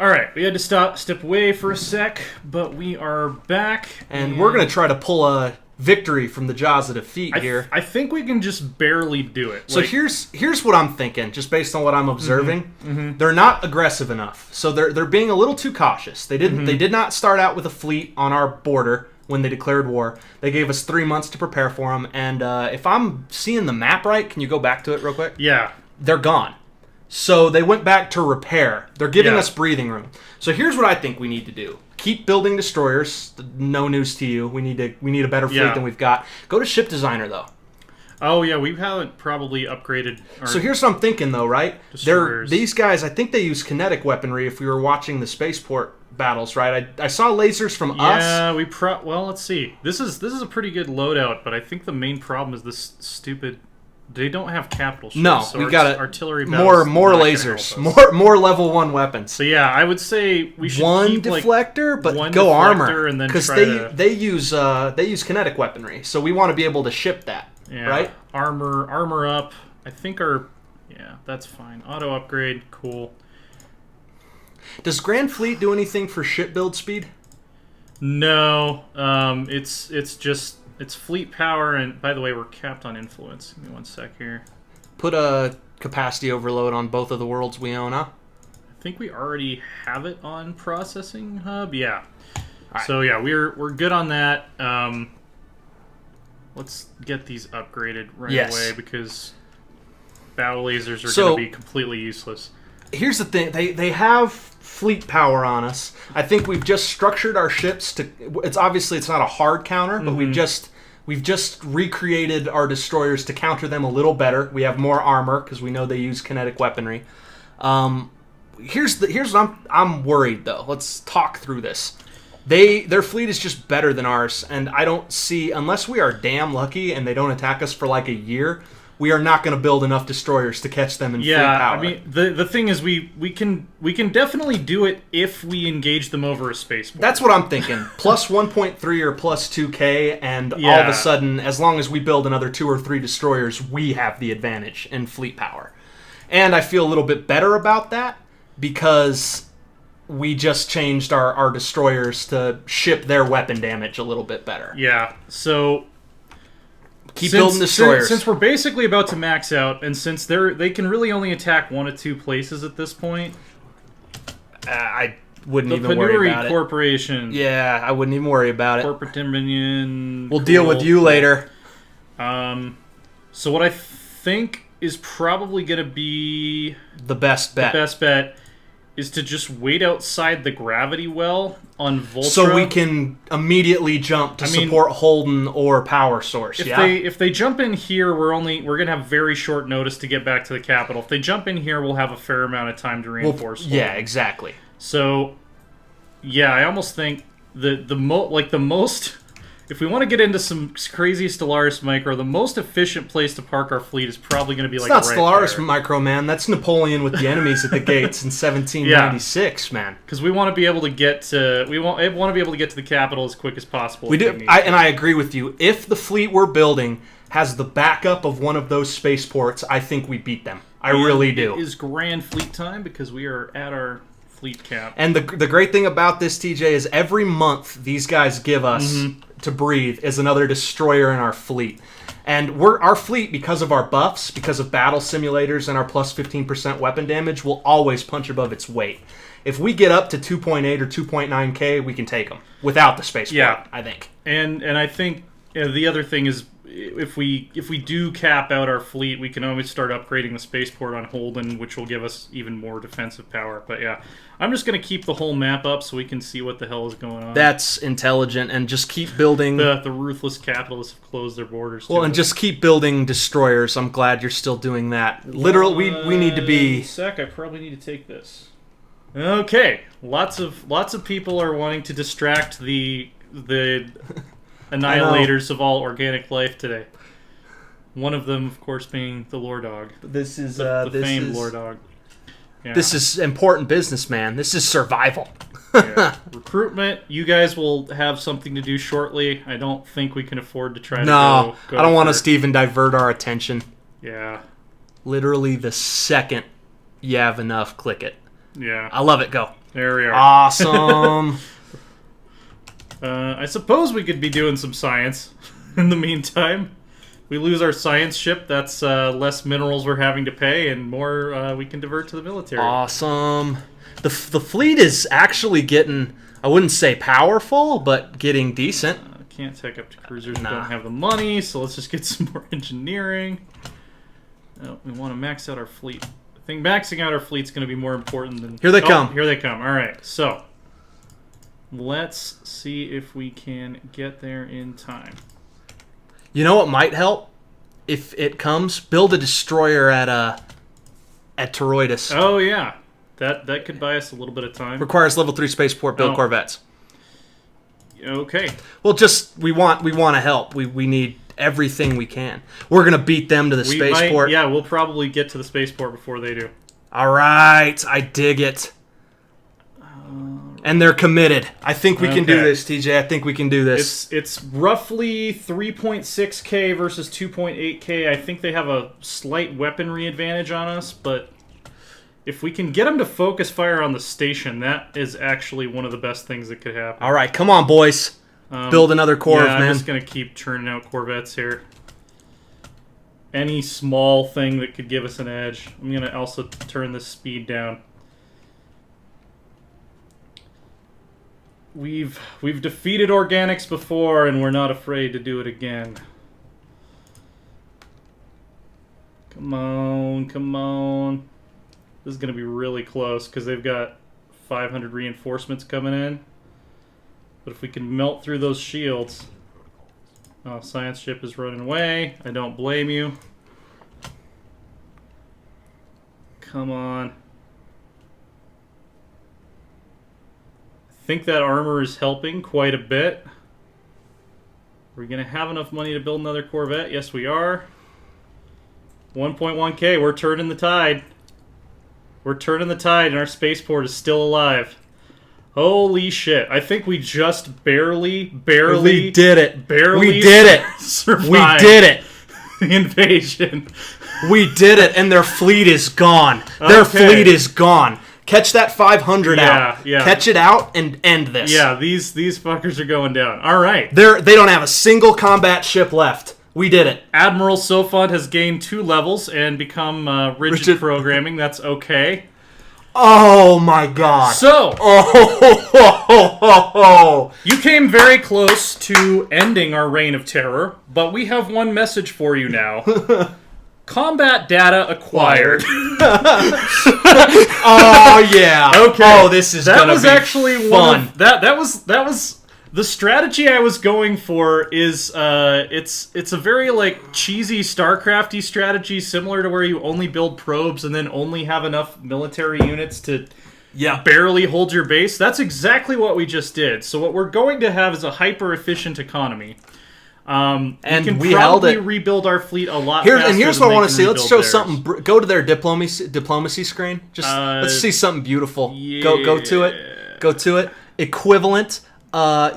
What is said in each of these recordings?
All right, we had to step away for a sec, but we are back. And we're going to try to pull a victory from the jaws of defeat here. I think we can just barely do it. So here's what I'm thinking, just based on what I'm observing. They're not aggressive enough. So they're being a little too cautious. They did not start out with a fleet on our border when they declared war. They gave us 3 months to prepare for them. And if I'm seeing the map right, can you go back to it real quick? Yeah. They're gone. So they went back to repair. They're giving us breathing room. So here's what I think we need to do. Keep building destroyers. No news to you. We need a better fleet than we've got. Go to ship designer, though. Oh, yeah. We haven't probably upgraded our So here's what I'm thinking, though, right? These guys, I think they use kinetic weaponry if we were watching the spaceport battles, right? I saw lasers from us. Yeah, well, let's see. This is a pretty good loadout, but I think the main problem is this stupid... They don't have capital ships. No, so we got artillery more lasers, more level 1 weapons. So yeah, I would say we should keep deflector, but go armor, because they use kinetic weaponry. So we want to be able to ship that, right? Armor up. I think that's fine. Auto upgrade, cool. Does Grand Fleet do anything for ship build speed? No, it's fleet power, and by the way, we're capped on influence. Give me 1 sec here. Put a capacity overload on both of the worlds we own, huh? I think we already have it on processing hub. Yeah. Right. So yeah, we're good on that. Let's get these upgraded right away because battle lasers are going to be completely useless. Here's the thing: they have fleet power on us. I think we've just structured our ships to. It's not a hard counter, but we've just recreated our destroyers to counter them a little better. We have more armor because we know they use kinetic weaponry. Here's what I'm worried though. Let's talk through this. Their fleet is just better than ours, and I don't see, unless we are damn lucky and they don't attack us for like a year, we are not going to build enough destroyers to catch them in fleet power. I mean, the thing is, we can definitely do it if we engage them over a spaceport. That's what I'm thinking. Plus 1.3 or plus 2K, and all of a sudden, as long as we build another 2 or 3 destroyers, we have the advantage in fleet power. And I feel a little bit better about that because we just changed our destroyers to ship their weapon damage a little bit better. Yeah, so... Keep building destroyers. Since we're basically about to max out, and since they can really only attack 1 of 2 places at this point, I wouldn't even worry about it. Corporation. Yeah, I wouldn't even worry about it. Corporate Dominion. We'll deal with you later. So what I think is probably going to be the best bet is to just wait outside the gravity well on Voltra. So we can immediately jump to support Holden or power source. If they jump in here, we're gonna have very short notice to get back to the capital. If they jump in here, we'll have a fair amount of time to reinforce. Holden. Yeah, exactly. So, yeah, I almost think the most. If we want to get into some crazy Stellaris micro, the most efficient place to park our fleet is probably going to be it's not Stellaris micro, man. That's Napoleon with the enemies at the gates in 1796, man. Because we want to be able to get to the capital as quick as possible. We do, and I agree with you. If the fleet we're building has the backup of one of those spaceports, I think we beat them. I really do. It is grand fleet time because we are at our fleet cap. And the great thing about this, TJ, is every month these guys give us to breathe is another destroyer in our fleet. And our fleet, because of our buffs, because of battle simulators and our plus 15% weapon damage, will always punch above its weight. If we get up to 2.8 or 2.9k, we can take them without the spaceport, I think. And I think the other thing is, if we do cap out our fleet, we can always start upgrading the spaceport on Holden, which will give us even more defensive power. But yeah, I'm just going to keep the whole map up so we can see what the hell is going on. That's intelligent, and just keep building... The ruthless capitalists have closed their borders. Well, and just keep building destroyers. I'm glad you're still doing that. Literally, we need to be... Sec, I probably need to take this. Okay, lots of people are wanting to distract the annihilators of all organic life today. One of them, of course, being the Lore Dog. This is the famed Lore Dog. Yeah. This is important business, man. This is survival. Recruitment. You guys will have something to do shortly. I don't think we can afford to try to go I don't want us to even divert our attention. Yeah. Literally the second you have enough, click it. Yeah. I love it. Go. There we are. Awesome. I suppose we could be doing some science in the meantime. We lose our science ship, that's less minerals we're having to pay, and more we can divert to the military. Awesome. The fleet is actually getting, I wouldn't say powerful, but getting decent. Can't tech up to cruisers, we don't have the money, so let's just get some more engineering. We want to max out our fleet. I think maxing out our fleet's going to be more important than... Here they come. Here they come. All right, so let's see if we can get there in time. You know what might help? If it comes, build a destroyer at Toroidus. Oh, yeah. That could buy us a little bit of time. Requires level 3 spaceport, build corvettes. Okay. Well, just, we want to help. We need everything we can. We're going to beat them to the spaceport. Yeah, we'll probably get to the spaceport before they do. All right. I dig it. And they're committed. I think we can do this, TJ. I think we can do this. It's roughly 3.6k versus 2.8k. I think they have a slight weaponry advantage on us, but if we can get them to focus fire on the station, that is actually one of the best things that could happen. All right, come on, boys. Build another corv, man. I'm just going to keep churning out corvettes here. Any small thing that could give us an edge. I'm going to also turn the speed down. We've defeated organics before, and we're not afraid to do it again. Come on, come on. This is going to be really close, because they've got 500 reinforcements coming in. But if we can melt through those shields... Oh, science ship is running away. I don't blame you. Come on. I think that armor is helping quite a bit. Are we going to have enough money to build another corvette? Yes, we are. 1.1k. We're turning the tide. We're turning the tide, and our spaceport is still alive. Holy shit. I think we just barely we did it. Barely we did it. Survived we did it. The invasion. We did it, and their fleet is gone. Their fleet is gone. Catch that 500 out. Yeah. Catch it out and end this. Yeah, these fuckers are going down. All right. They don't have a single combat ship left. We did it. Admiral Sofund has gained 2 levels and become rigid programming. That's okay. Oh my god. So, you came very close to ending our reign of terror, but we have one message for you now. Combat data acquired. Oh yeah. Okay. Oh, this is gonna be actually fun. That was the strategy I was going for. Is it's a very like cheesy StarCrafty strategy, similar to where you only build probes and then only have enough military units to barely hold your base. That's exactly what we just did. So what we're going to have is a hyper efficient economy. And we can probably rebuild our fleet a lot faster. And here's what I want to see. Let's show something. Go to their diplomacy screen. Just let's see something beautiful. Yeah. Go to it. Go to it. Equivalent. How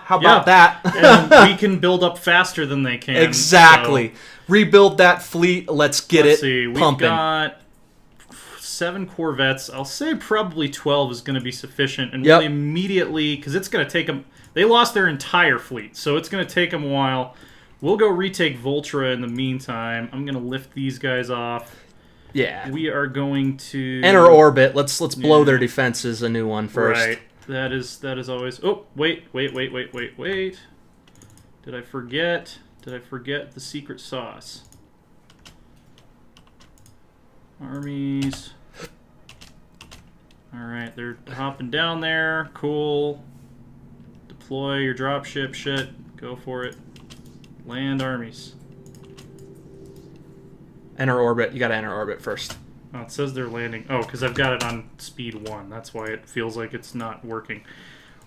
about that? And we can build up faster than they can. Exactly. So. Rebuild that fleet. Let's get it pumping. We've got 7 corvettes. I'll say probably 12 is going to be sufficient. And we'll immediately, because it's going to take them... They lost their entire fleet, so it's going to take them a while. We'll go retake Voltra in the meantime. I'm going to lift these guys off. Yeah. We are going to... Enter orbit. Let's blow their defenses a new one first. Right. That is always... Oh, wait. Did I forget? Did I forget the secret sauce? Armies. Alright, they're hopping down there. Cool. Deploy your dropship shit. Go for it. Land armies. Enter orbit. You gotta enter orbit first. Oh, it says they're landing. Oh, because I've got it on speed 1. That's why it feels like it's not working.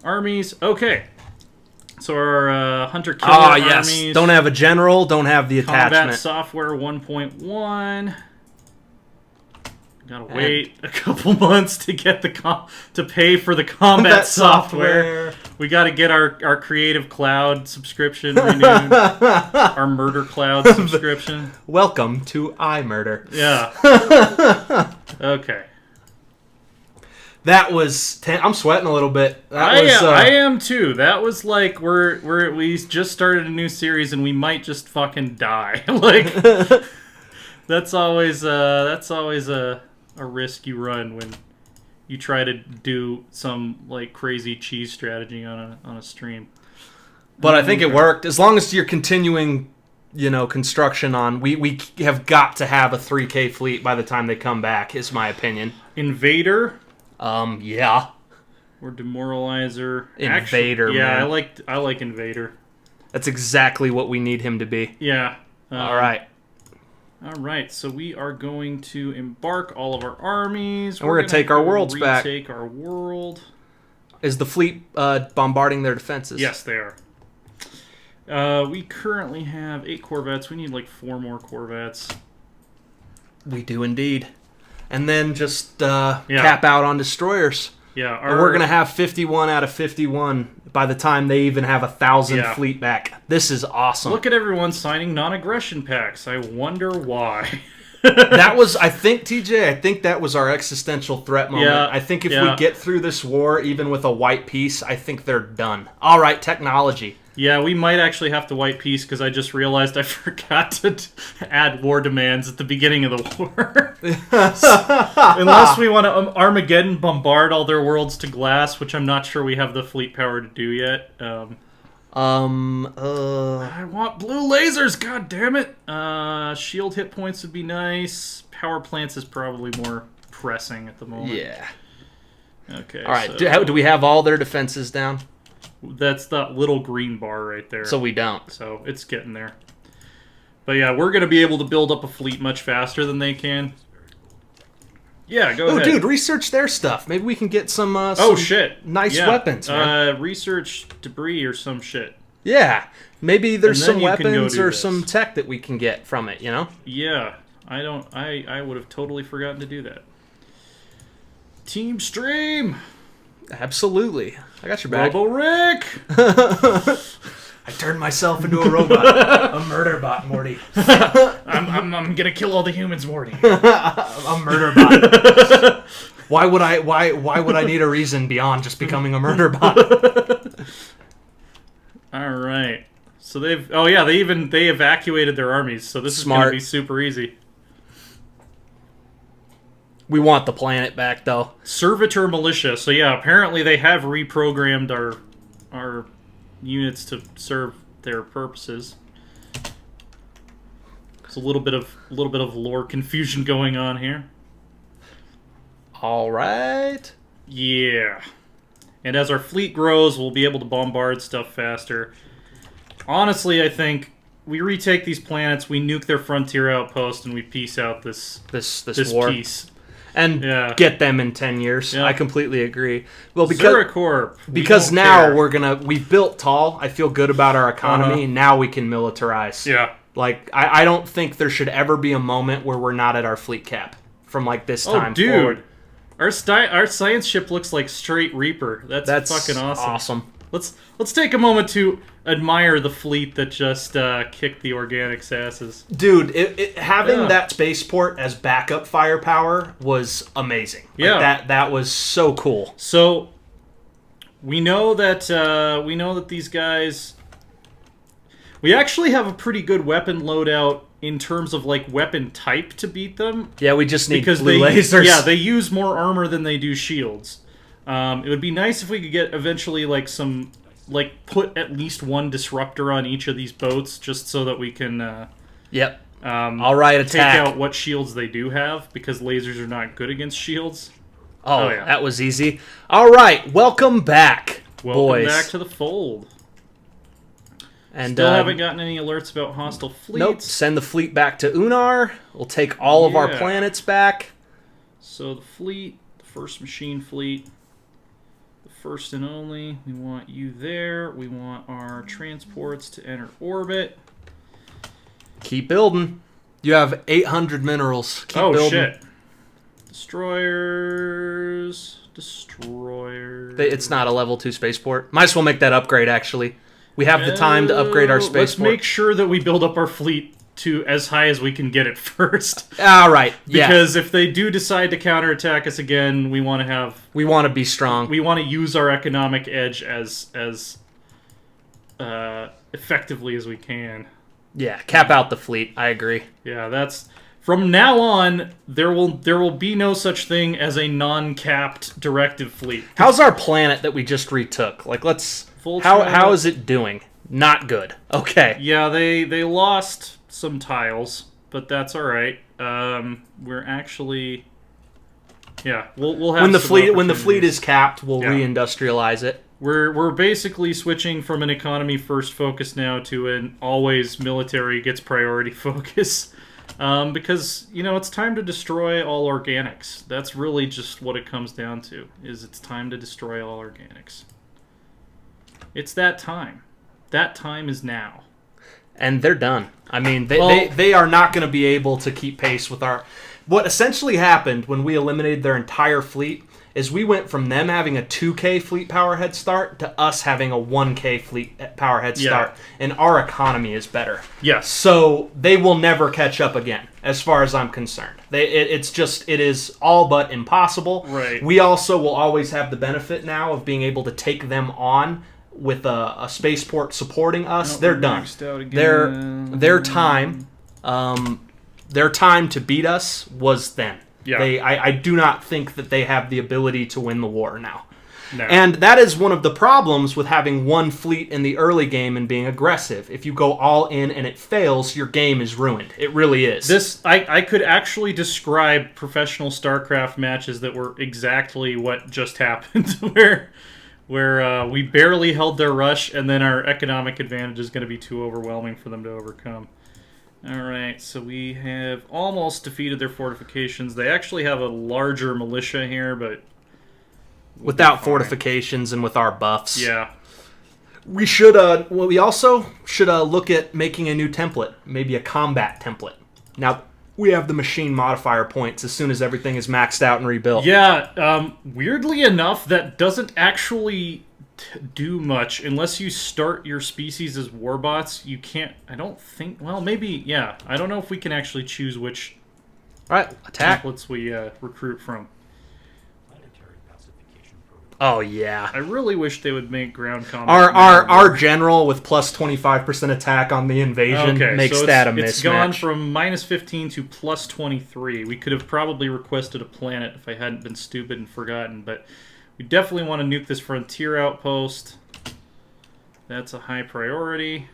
Armies. Okay. So our hunter-killer armies. Don't have a general. Don't have the attachment. Combat software 1.1. Gotta wait a couple months to get to pay for the combat software. We gotta get our Creative Cloud subscription renewed. Our Murder Cloud subscription. Welcome to iMurder. Yeah. Okay. That was I'm sweating a little bit. I am too. That was like we just started a new series and we might just fucking die. Like that's always a risk you run when you try to do some like crazy cheese strategy on a stream. But I think it worked. As long as you're continuing, construction on, we have got to have a 3K fleet by the time they come back, is my opinion. Invader? Yeah. Or Demoralizer. Invader, yeah, man. I like Invader. That's exactly what we need him to be. Yeah. All right. All right, so we are going to embark all of our armies. And we're going to take our worlds back. Retake our world. Is the fleet bombarding their defenses? Yes, they are. We currently have 8 Corvettes. We need like 4 more Corvettes. We do indeed. And then just cap out on destroyers. Yeah, and we're going to have 51 out of 51 by the time they even have 1,000 fleet back. This is awesome. Look at everyone signing non-aggression packs. I wonder why. That was, I think, TJ, I think that was our existential threat moment. Yeah, I think if we get through this war, even with a white peace, I think they're done. All right, technology. Yeah, we might actually have to white peace because I just realized I forgot to add war demands at the beginning of the war. Unless we want to Armageddon bombard all their worlds to glass, which I'm not sure we have the fleet power to do yet. I want blue lasers, god damn it! Shield hit points would be nice. Power plants is probably more pressing at the moment. Yeah. Okay. All right, so, do we have all their defenses down? That's that little green bar right there. So we don't. So it's getting there. But yeah, we're going to be able to build up a fleet much faster than they can. Yeah, go ahead. Oh, dude, research their stuff. Maybe we can get some shit. Nice weapons, man. Research debris or some shit. Yeah. Maybe there's some weapons or this. some tech that we can get from it, Yeah. I would have totally forgotten to do that. Team Stream! Absolutely. I got your back. Robo Rick! I turned myself into a robot. A murder bot, Morty. I'm gonna kill all the humans, Morty. A murder bot. Why would I need a reason beyond just becoming a murder bot? All right. So they evacuated their armies, so this is gonna be super easy. We want the planet back, though. Servitor Militia. So yeah, apparently they have reprogrammed our units to serve their purposes. There's a little bit of lore confusion going on here. All right. Yeah. And as our fleet grows, we'll be able to bombard stuff faster. Honestly, I think we retake these planets, we nuke their frontier outpost, and we peace out this war. Peace. And get them in 10 years. Yeah. I completely agree. Well, because now we've built tall. I feel good about our economy. Now we can militarize. Yeah. Like, I don't think there should ever be a moment where we're not at our fleet cap from like this time forward. Our science ship looks like straight Reaper. That's fucking awesome. Let's take a moment to admire the fleet that just kicked the Organics' asses. Dude, having that spaceport as backup firepower was amazing. Like, that was so cool. So we know that these guys. We actually have a pretty good weapon loadout in terms of like weapon type to beat them. Yeah, we just need blue lasers. Yeah, they use more armor than they do shields. It would be nice if we could get eventually like some put at least one disruptor on each of these boats just so that we can all right, attack. Take out what shields they do have because lasers are not good against shields. Oh yeah. That was easy. All right, welcome back, boys. Welcome back to the fold. And still haven't gotten any alerts about hostile fleets. Nope. Send the fleet back to Unar. We'll take all of our planets back. So the fleet, the first machine fleet, the first and only. We want you there. We want our transports to enter orbit. Keep building. You have 800 minerals. Keep building. Shit. Destroyers. It's not a level 2 spaceport. Might as well make that upgrade, actually. We have the time to upgrade our spaceport. Let's make sure that we build up our fleet to as high as we can get it first. All right. Yeah. Because if they do decide to counterattack us again, we want to be strong. We want to use our economic edge as effectively as we can. Yeah, cap out the fleet. I agree. Yeah, that's from now on. There will be no such thing as a non-capped directive fleet. How's our planet that we just retook? Like, how is it doing? Not good. Okay. Yeah, they lost some tiles, but that's all right. We're actually, yeah, we'll have when the fleet is capped, we'll reindustrialize it. We're basically switching from an economy first focus now to an always military gets priority focus, because it's time to destroy all organics. That's really just what it comes down to. It's time to destroy all organics. It's that time. That time is now. And they're done. I mean, they are not going to be able to keep pace with our... What essentially happened when we eliminated their entire fleet is we went from them having a 2K fleet power head start to us having a 1K fleet power head start. And our economy is better. Yes. So they will never catch up again, as far as I'm concerned. It is all but impossible. Right. We also will always have the benefit now of being able to take them on with a spaceport supporting us. They're done. Their time to beat us was then. Yeah. I do not think that they have the ability to win the war now. No. And that is one of the problems with having one fleet in the early game and being aggressive. If you go all in and it fails, your game is ruined. It really is. I could actually describe professional StarCraft matches that were exactly what just happened, where we barely held their rush, and then our economic advantage is going to be too overwhelming for them to overcome. Alright, so we have almost defeated their fortifications. They actually have a larger militia here, but... Without fortifications and with our buffs. Yeah. We should, we also should look at making a new template. Maybe a combat template. Now, we have the machine modifier points as soon as everything is maxed out and rebuilt. Yeah, weirdly enough, that doesn't actually do much unless you start your species as warbots. You can't, I don't think, well, maybe, yeah. I don't know if we can actually choose which attack templates we recruit from. Oh, yeah. I really wish they would make ground combat. Our general with plus 25% attack on the invasion makes that a mismatch. It's gone from minus 15 to plus 23. We could have probably requested a planet if I hadn't been stupid and forgotten, but we definitely want to nuke this frontier outpost. That's a high priority.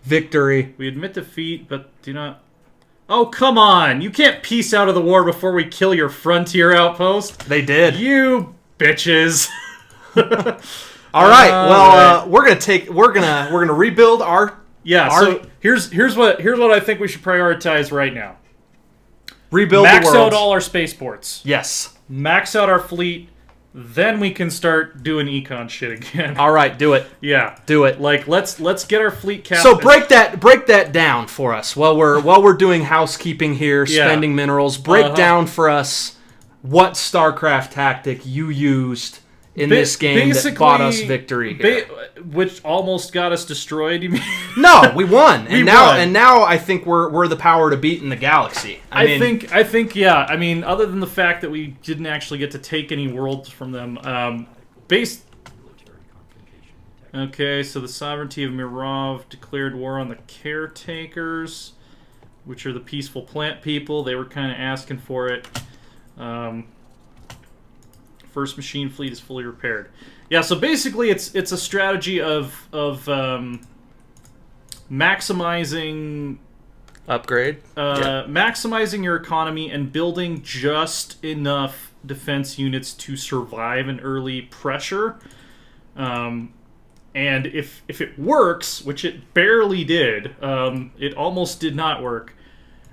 Victory. We admit defeat, but do not... Oh, come on! You can't peace out of the war before we kill your frontier outpost. They did. You bitches. All right. Well, we're gonna rebuild our. Yeah. So here's what I think we should prioritize right now. Rebuild. Max out all our spaceports. Yes. Max out our fleet. Then we can start doing econ shit again. All right, do it. Yeah, do it. Like let's get our fleet capped. So break that down for us while we're doing housekeeping here, spending minerals. Break down for us what StarCraft tactic you used in this game that bought us victory here. Which almost got us destroyed. You mean? No, we won. And now I think we're the power to beat in the galaxy. I think yeah. I mean, other than the fact that we didn't actually get to take any worlds from them, Okay, so the sovereignty of Mirov declared war on the caretakers, which are the peaceful plant people. They were kind of asking for it. First machine fleet is fully repaired. Yeah, so basically it's a strategy of maximizing maximizing your economy and building just enough defense units to survive an early pressure. And if it works, which it barely did, it almost did not work.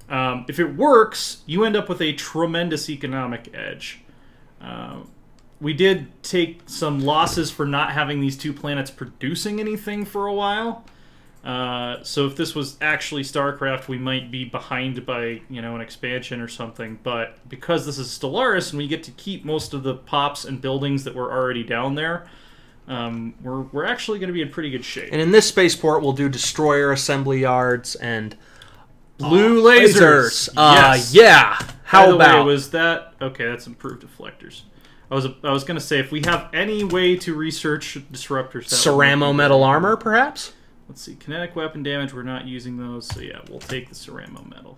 If it works, you end up with a tremendous economic edge. We did take some losses for not having these two planets producing anything for a while. So if this was actually StarCraft, we might be behind by, an expansion or something. But because this is Stellaris and we get to keep most of the pops and buildings that were already down there, we're actually going to be in pretty good shape. And in this spaceport, we'll do destroyer assembly yards and blue lasers. Yes. Yeah. How By the about? way, was that okay? That's improved deflectors. I was going to say, if we have any way to research disruptors, that Ceramo metal armor, perhaps? Let's see, kinetic weapon damage. We're not using those, so yeah, we'll take the ceramo metal.